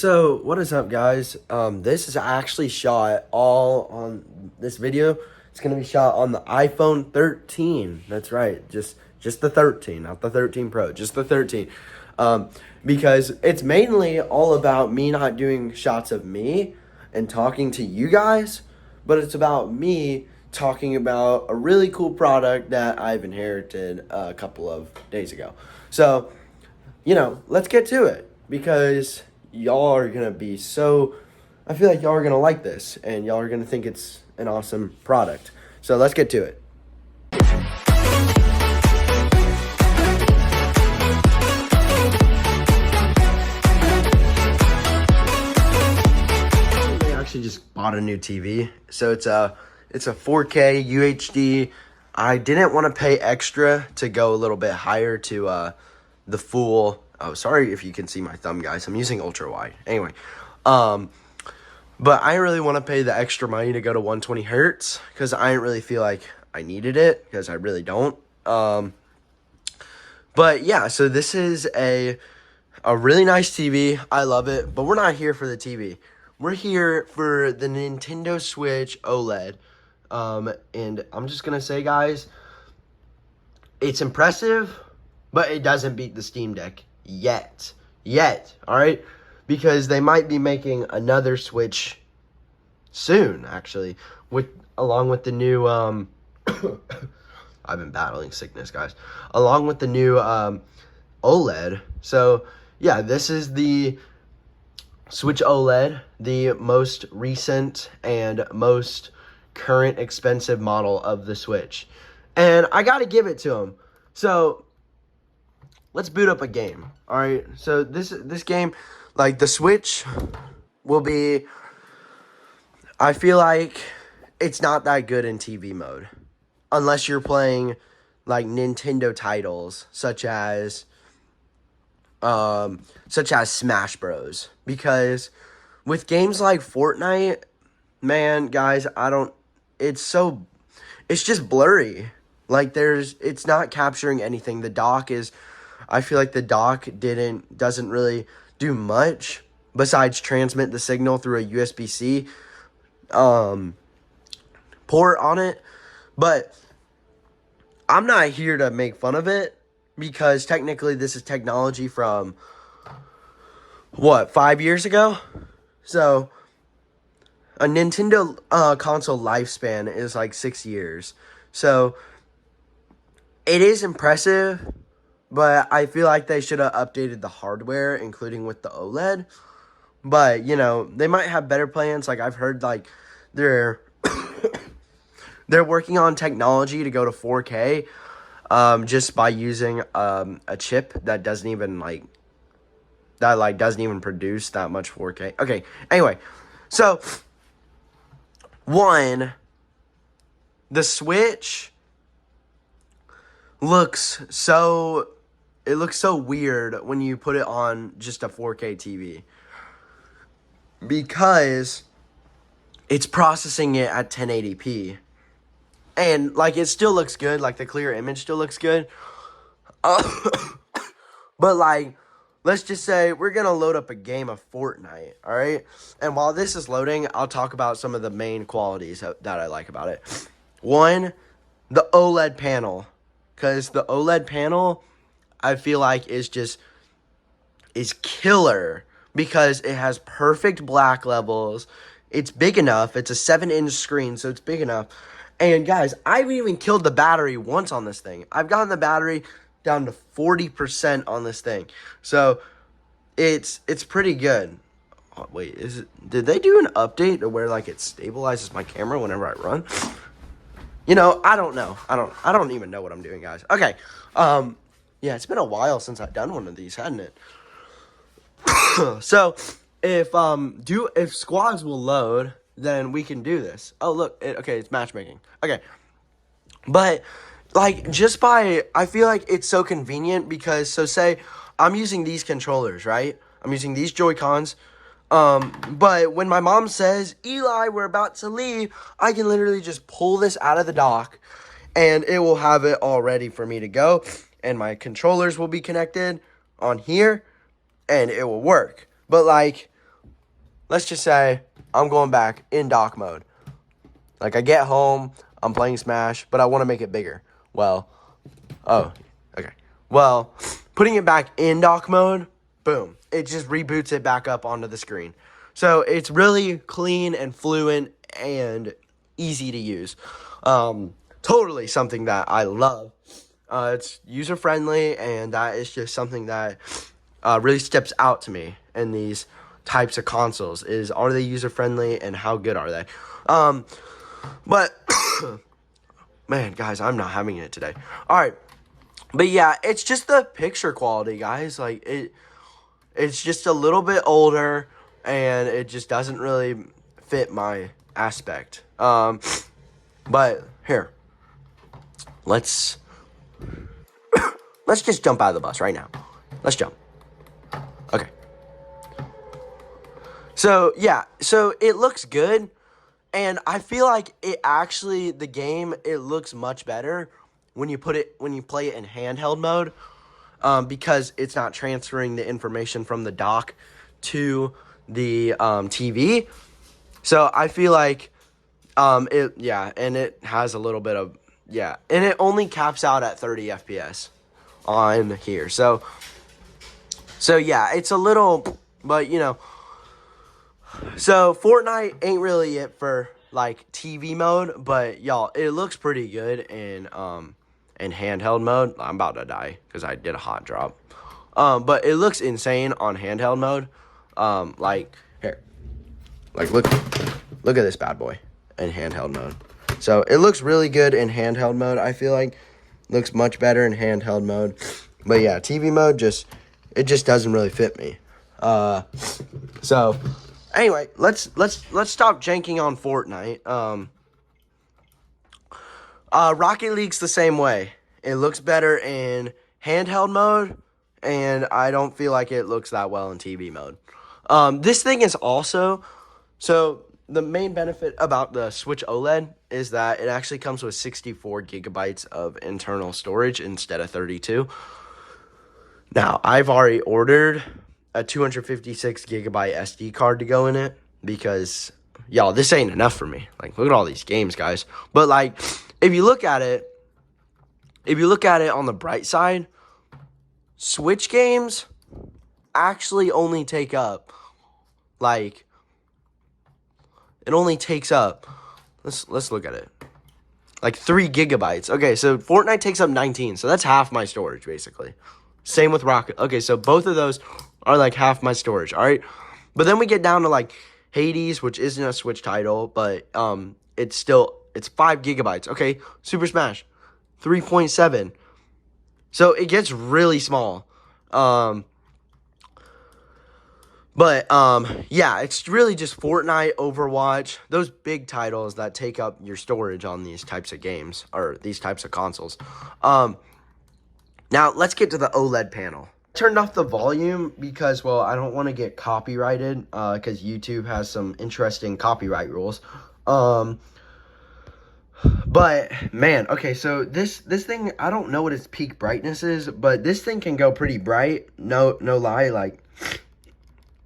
So what is up, guys? This is actually shot all on this video. It's gonna be shot on the iPhone 13. That's right, just the 13, not the 13 Pro, just the 13. Because it's mainly all about me not doing shots of me and talking to you guys, but it's about me talking about a really cool product that I've inherited a couple of days ago. So, let's get to it because y'all are going to be I feel like y'all are going to like this and y'all are going to think it's an awesome product. So let's get to it. I actually just bought a new TV. So it's a 4K UHD. I didn't want to pay extra to go a little bit higher to the full. Oh, sorry if you can see my thumb, guys. I'm using ultra wide. Anyway, but I really want to pay the extra money to go to 120 hertz because I didn't really feel like I needed it because I really don't. But yeah, so this is a really nice TV. I love it, but we're not here for the TV. We're here for the Nintendo Switch OLED. And I'm just gonna say, guys, it's impressive, but it doesn't beat the Steam Deck yet, all right? Because they might be making another Switch soon, actually, along with the new, I've been battling sickness, guys, along with the new, OLED. So, yeah, this is the Switch OLED, the most recent and most current expensive model of the Switch. And I gotta give it to them. So, let's boot up a game. All right. So this game, like the Switch, will be. I feel like it's not that good in TV mode, unless you're playing like Nintendo titles such as Smash Bros. Because with games like Fortnite, man, guys, it's just blurry. Like it's not capturing anything. I feel like the dock doesn't really do much besides transmit the signal through a USB-C port on it. But I'm not here to make fun of it because technically this is technology from 5 years ago? So a Nintendo console lifespan is like 6 years. So it is impressive, but I feel like they should have updated the hardware, including with the OLED. But, they might have better plans. Like, I've heard, like, they're working on technology to go to 4K just by using a chip that doesn't even produce that much 4K. Okay, anyway. So, the Switch looks so weird when you put it on just a 4K TV because it's processing it at 1080p and like it still looks good, like the clear image still looks good. But like, let's just say we're gonna load up a game of Fortnite, all right? And while this is loading, I'll talk about some of the main qualities that I like about it. One, the OLED panel. Because the OLED panel, I feel like, is killer. Because it has perfect black levels. It's big enough. It's a 7-inch screen, so it's big enough. And, guys, I've even killed the battery once on this thing. I've gotten the battery down to 40% on this thing. So, it's pretty good. Oh, wait, did they do an update to where, like, it stabilizes my camera whenever I run? I don't know. I don't even know what I'm doing, guys. Okay. Yeah, it's been a while since I've done one of these, hadn't it? So, if squads will load, then we can do this. Oh, look. Okay, it's matchmaking. Okay. But, like, I feel like it's so convenient because, so say, I'm using these controllers, right? I'm using these Joy-Cons. But when my mom says, Eli, we're about to leave, I can literally just pull this out of the dock and it will have it all ready for me to go. And my controllers will be connected on here and it will work. But like, let's just say I'm going back in dock mode. Like, I get home, I'm playing Smash, but I want to make it bigger. Well, oh, okay. Well, putting it back in dock mode, boom, it just reboots it back up onto the screen. So it's really clean and fluent and easy to use. Totally something that I love. It's user friendly, and that is just something that really steps out to me in these types of consoles. Is, are they user friendly, and how good are they? But man, guys, I'm not having it today. All right. But yeah, it's just the picture quality, guys. Like, it's just a little bit older, and it just doesn't really fit my aspect. But here, let's just jump out of the bus right now. Let's jump. Okay. So yeah, so it looks good, and I feel like it actually, the game, it looks much better when you play it in handheld mode. Because it's not transferring the information from the dock to the TV. So I feel like and it has a little bit of, and it only caps out at 30 FPS on here. So yeah, it's a little, but so Fortnite ain't really it for like TV mode, but y'all, it looks pretty good in handheld mode. I'm about to die because I did a hot drop. But it looks insane on handheld mode. Like, here, like look at this bad boy in handheld mode. So it looks really good in handheld mode. I feel like looks much better in handheld mode. But yeah, TV mode it just doesn't really fit me. So anyway, let's stop janking on Fortnite. Rocket League's the same way. It looks better in handheld mode, and I don't feel like it looks that well in TV mode. This thing is also, so the main benefit about the Switch OLED is that it actually comes with 64 gigabytes of internal storage instead of 32. Now, I've already ordered a 256 gigabyte SD card to go in it because, y'all, this ain't enough for me. Like, look at all these games, guys. But, like, if you look at it on the bright side, Switch games actually only take up, like, it only takes up, let's look at it, like 3 gigabytes. Okay, so Fortnite takes up 19, so that's half my storage, basically. Same with Rocket. Okay, so both of those are like half my storage, all right? But then we get down to, like, Hades, which isn't a Switch title, but it's 5 gigabytes. Okay, Super Smash, 3.7. So it gets really small. Yeah, it's really just Fortnite, Overwatch, those big titles that take up your storage on these types of games, or these types of consoles. Now, let's get to the OLED panel. Turned off the volume because, well, I don't want to get copyrighted, because YouTube has some interesting copyright rules. But, man, okay, so this thing, I don't know what its peak brightness is, but this thing can go pretty bright, no lie, like,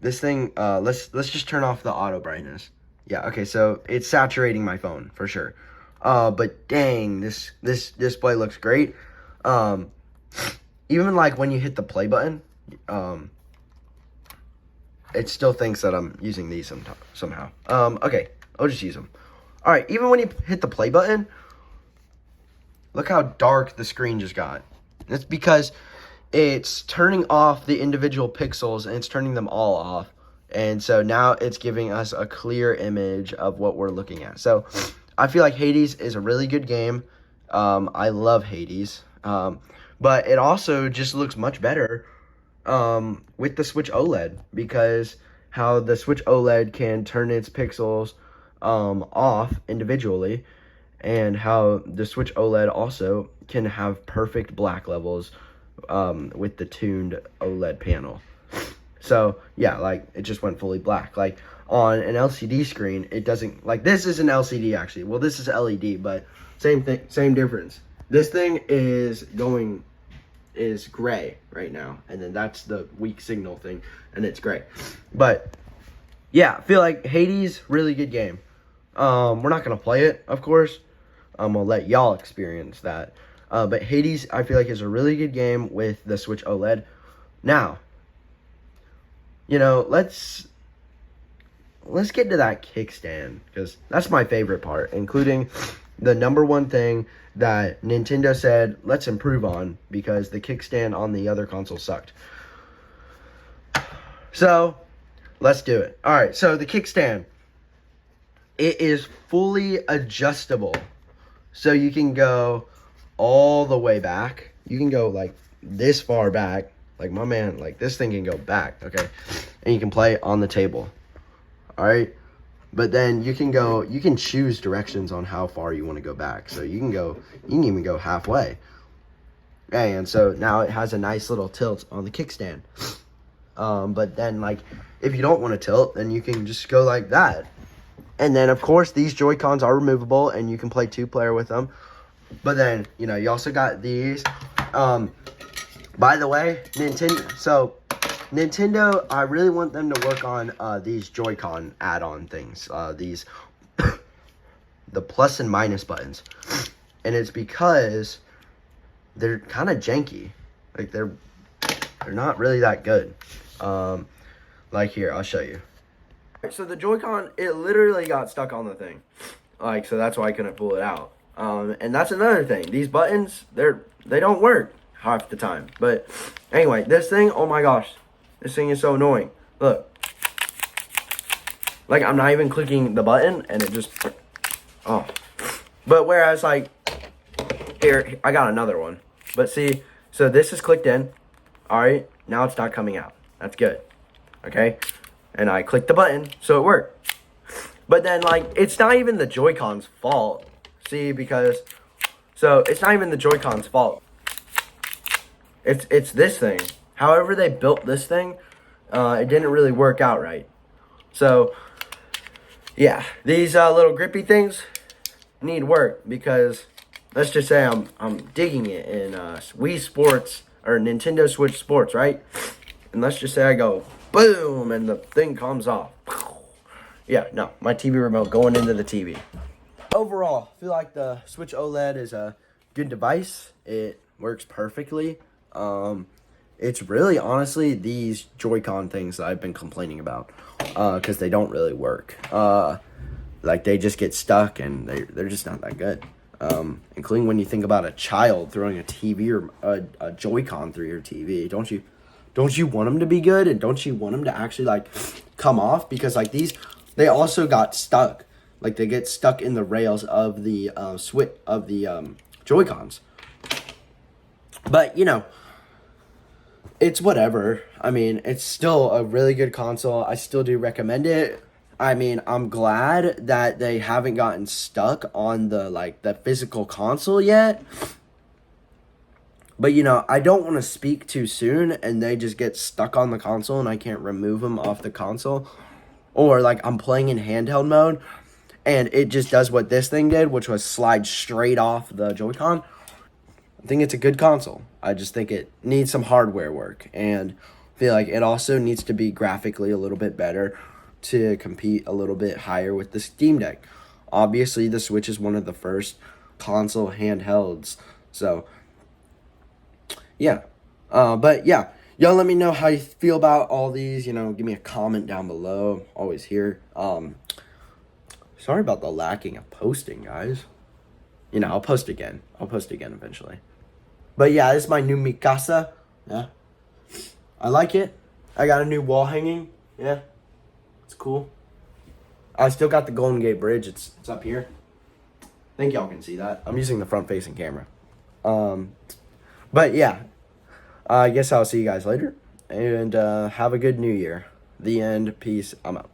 this thing, let's just turn off the auto brightness. Yeah, okay, so it's saturating my phone, for sure. But dang, this display looks great. Even, like, when you hit the play button, it still thinks that I'm using these somehow. Okay, I'll just use them. Alright, even when you hit the play button, look how dark the screen just got. It's because it's turning off the individual pixels, and it's turning them all off. And so now it's giving us a clear image of what we're looking at. So I feel like Hades is a really good game. I love Hades. But it also just looks much better with the Switch OLED, because how the Switch OLED can turn its pixels off individually, and how the Switch OLED also can have perfect black levels with the tuned OLED panel. So yeah, like, it just went fully black. Like, on an LCD screen, it doesn't, like, this is an LCD actually. Well, this is LED, but same thing, same difference. This thing is gray right now, and then that's the weak signal thing, and it's gray. But yeah, I feel like Hades, really good game. We're not going to play it, of course. I'm going to let y'all experience that. But Hades, I feel like, is a really good game with the Switch OLED. Now, let's get to that kickstand, because that's my favorite part, including the number one thing that Nintendo said, let's improve on, because the kickstand on the other console sucked. So, let's do it. All right, so the kickstand, it is fully adjustable. So you can go all the way back. You can go like this far back. Like my man, like this thing can go back, okay? And you can play on the table. All right? But then you can choose directions on how far you want to go back. So you can even go halfway. Okay, and so now it has a nice little tilt on the kickstand. But then, like, if you don't want to tilt, then you can just go like that. And then, of course, these Joy-Cons are removable, and you can play 2-player with them. But then, you also got these. By the way, Nintendo, I really want them to work on these Joy-Con add-on things. The plus and minus buttons. And it's because they're kind of janky. Like, they're not really that good. Like here, I'll show you. So the Joy-Con, it literally got stuck on the thing. Like, so that's why I couldn't pull it out. And that's another thing. These buttons, they don't work half the time. But anyway, this thing, oh my gosh. This thing is so annoying. Look. Like, I'm not even clicking the button, and it just, oh. But whereas, like, here, I got another one. But see, so this is clicked in. Alright, now it's not coming out. That's good. Okay? And I clicked the button, so it worked. But then, like, it's not even the Joy-Con's fault. See, because, so, it's not even the Joy-Con's fault. It's this thing. However they built this thing, it didn't really work out right. So, yeah, these little grippy things need work, because let's just say I'm digging it in Wii Sports or Nintendo Switch Sports, right? And let's just say I go boom and the thing comes off. Yeah, no, my TV remote going into the TV. Overall, I feel like the Switch OLED is a good device. It works perfectly. It's really, honestly, these Joy-Con things that I've been complaining about, because they don't really work. Like, they just get stuck, and they're just not that good. Including when you think about a child throwing a TV or a Joy-Con through your TV. Don't you want them to be good, and don't you want them to actually, like, come off? Because, like, these, they also got stuck. Like, they get stuck in the rails of the Joy-Cons. But, it's whatever. I mean, it's still a really good console. I still do recommend it. I mean, I'm glad that they haven't gotten stuck on the physical console yet. But, I don't want to speak too soon and they just get stuck on the console and I can't remove them off the console. Or, like, I'm playing in handheld mode and it just does what this thing did, which was slide straight off the Joy-Con. I think it's a good console. I just think it needs some hardware work. And I feel like it also needs to be graphically a little bit better to compete a little bit higher with the Steam Deck. Obviously, the Switch is one of the first console handhelds. So, yeah. But, yeah. Y'all let me know how you feel about all these. Give me a comment down below. Always here. Sorry about the lacking of posting, guys. I'll post again. I'll post again eventually. But yeah, this is my new Mikasa. Yeah. I like it. I got a new wall hanging. Yeah. It's cool. I still got the Golden Gate Bridge. It's up here. I think y'all can see that. I'm using the front-facing camera. But yeah. I guess I'll see you guys later. And have a good new year. The end. Peace. I'm out.